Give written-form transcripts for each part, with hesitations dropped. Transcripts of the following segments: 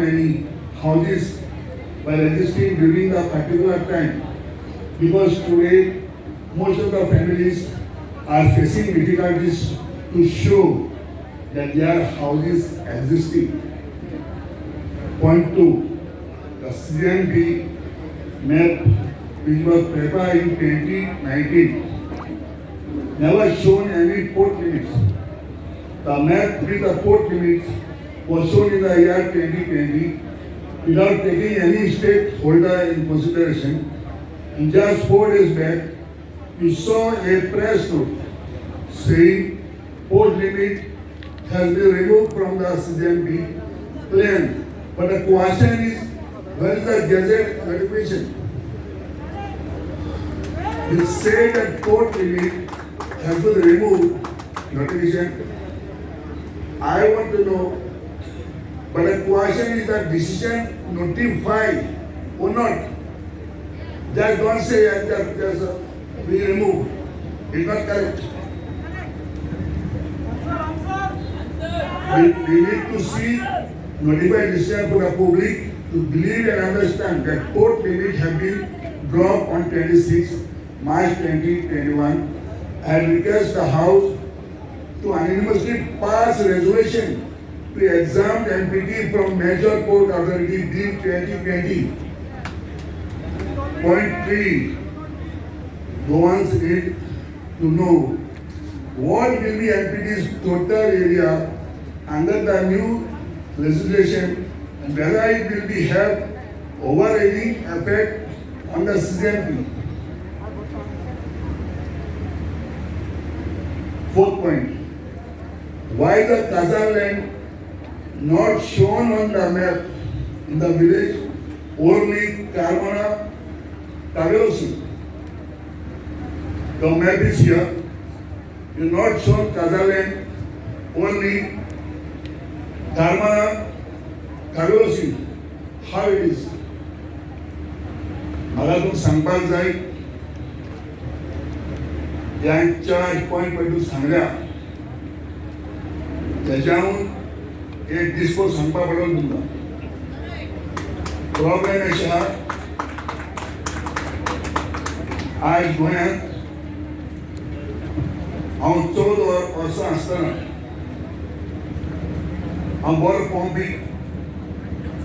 many houses were existing during the particular time, because today most of the families are facing difficulties to show that their houses existing. Point 2. The CMP map which was prepared in 2019 never shown any port limits. The map with the port limits was shown in the year 2020 without taking any stakeholder in consideration. And just 4 days back, we saw a press note saying port limit has been removed from the CGMP plan. But the question is, where is the gazette notification? We say that port limit has been removed, notification. I want to know, but the question is that decision notified or not. Just don't say that we removed. It's not correct. We need to see notified decision for the public to believe and understand that port limit have been dropped on 26 March 2021. I request the House to unanimously pass resolution to exempt MPT from Major Port Authority Bill 2020. Point 3. Goans need to know what will be MPT's total area under the new legislation and whether it will be have overriding effect on the CGMP. 4th point. Why the Kazan land not shown on the map in the village, only Karmana, Taveosi? The map is here. You not shown Kazan land, only Karmana, Taveosi. How it is? मला तो सांगपाक जाय यांच्या point पैटू सांगल्या त्याच्याहून एक दिसको सांगपा पडलो तुमकां. प्रॉब्लेम अशें आहा, आज गोंयांत हांव 14 वर्सां आसतना हांव बरो पॉम्पीक,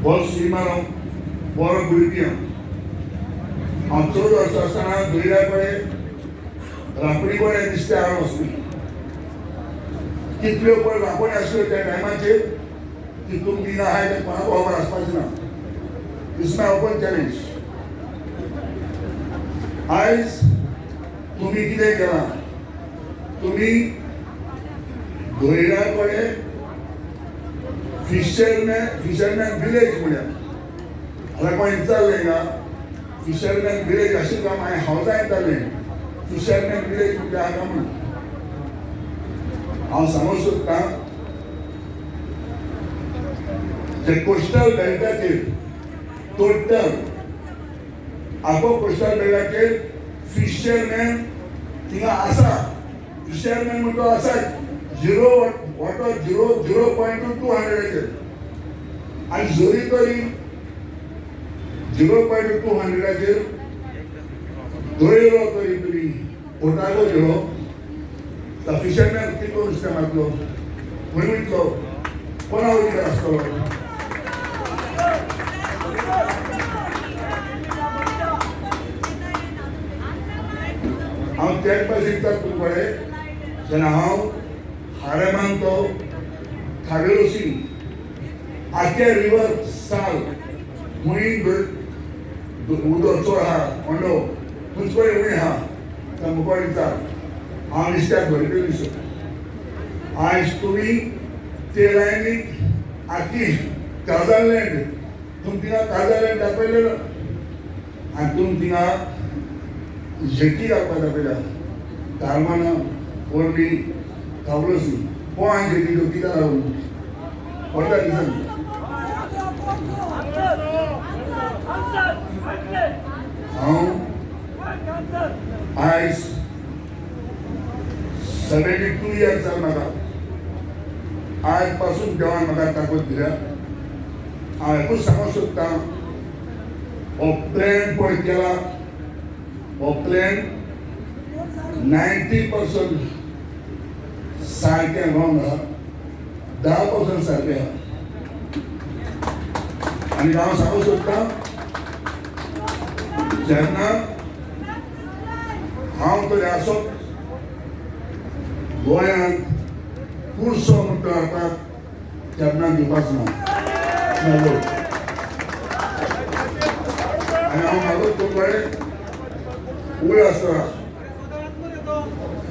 बरो स्विमर, हांव बरो बुडपी. हांव 14 वर्सां आसतना दोयऱ्या कडेन रापणी कडेन नुस्तें हाडून वचपी. कितल्यो पळय रापणी आसल्यो त्या टायमाचेर की तुमकां दिना आहाय तें कोणाक खबर आसपाचें ना. It's my open challenge. आयज तुमी कितें केलां? तुमी दोयऱ्या कडेन फिशरमॅन विलेज म्हळ्यार आतां कोण विचारलें का फिशरमॅन विलेज अशें काम हांवें हावजां येतालें. फिशरमॅन विलेज म्हणजे हाका म्हण हांव सांगूंक सोदतां जे कोस्टल बेल्टाचेर टोटल आखो कोस्टल बेल्टाचेर फिशरमॅन थिंगा आसा. फिशरमॅन म्हणटा तो आसा 0.200 आणि जरी तरी 0.200 दोयलो तरी तुमी पोटाको गेलो तर फिशरमॅन कितलो नुस्तें मारतलो? खंय वयतलो? कोणा वयल्यार आसतलो? हांव तेच भाशेन तुजे कडेन जेन्ना हांव हारेमान तो थावेलोसी आख्या रिवर साल खूंय उदक चड आहा कोंडो तुजे कडेन उणें आहा तो मुखार विचार. हांव नुस्त्याक भरपेलो दिसो. आयज तुमी ते लायनीक आख्खी काजालँड तुमी थिंगा काजालँड दाखयलें ना आनी तुमी थिंगा जेटी घालपाक दाखयल्या. कार्माना, कोर्ली, कावलोसी कोण जेटी तो कित्याक लागून व्हरता दिसान हांव आयज 72 years म्हाका आज पासून देवान म्हाका ताकद दिल्या हांव एकूच सांगूंक सोदतां हो प्लॅन पळय केला हो प्लॅन 90% सारकें रॉंग आहा 10% सारकें आहा आनी हांव सांगूंक सोदतां जेन्ना हांव तरी आसत गोंयांत पुरसो म्हणटा हाताक केन्ना दिवपाच ना आनी हांव म्हाजो तो कडेन वयर आसतना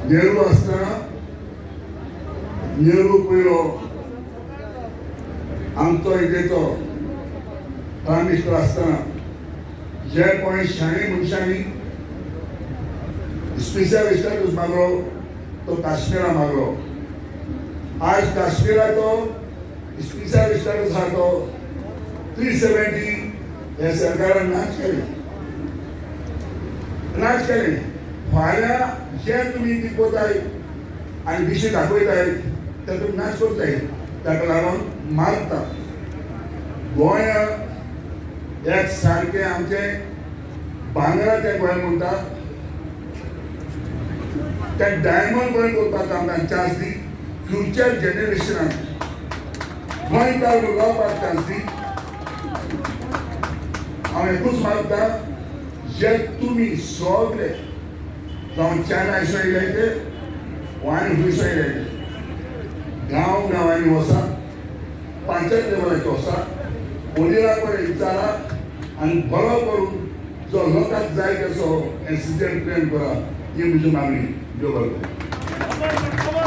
नेहरू आसतना नेहरू पयलो आमचो इंडियेचो प्रायम मिनिस्टर आसतना जे कोणी शाणे मनशांनी स्पेशल स्टेटस मागलो तो काश्मीरा मागलो आज काश्मीराचो स्पेशल स्टेटस आहा तो 370 हे सरकारान नाच केले फाल्यां जे तुमी दिपवताय आनी दिशे दाखयताय ते तुमी नाच करताय ताका लागून मागता गोंया एक सारकें आमचें भांगराचें गोंय म्हणटा ते डायमंड गोंय करपाक आमकां चान्स दी फ्युचर जेनरेशनाक गोंयकार जावपाक चान्स दी हांव एकूच मागता जे तुमी सगळे जावं चायना सोयले ते वायन खंय सोयले गांव गांवांनी वसा पंचायत लेवलाचेर वसा पोलिला कडेन विचारा आनी बरो करून जो लोकांक जाय तसो एक्सिडेंट प्लॅन करा ही म्हजी मागणी देव बरें करूं.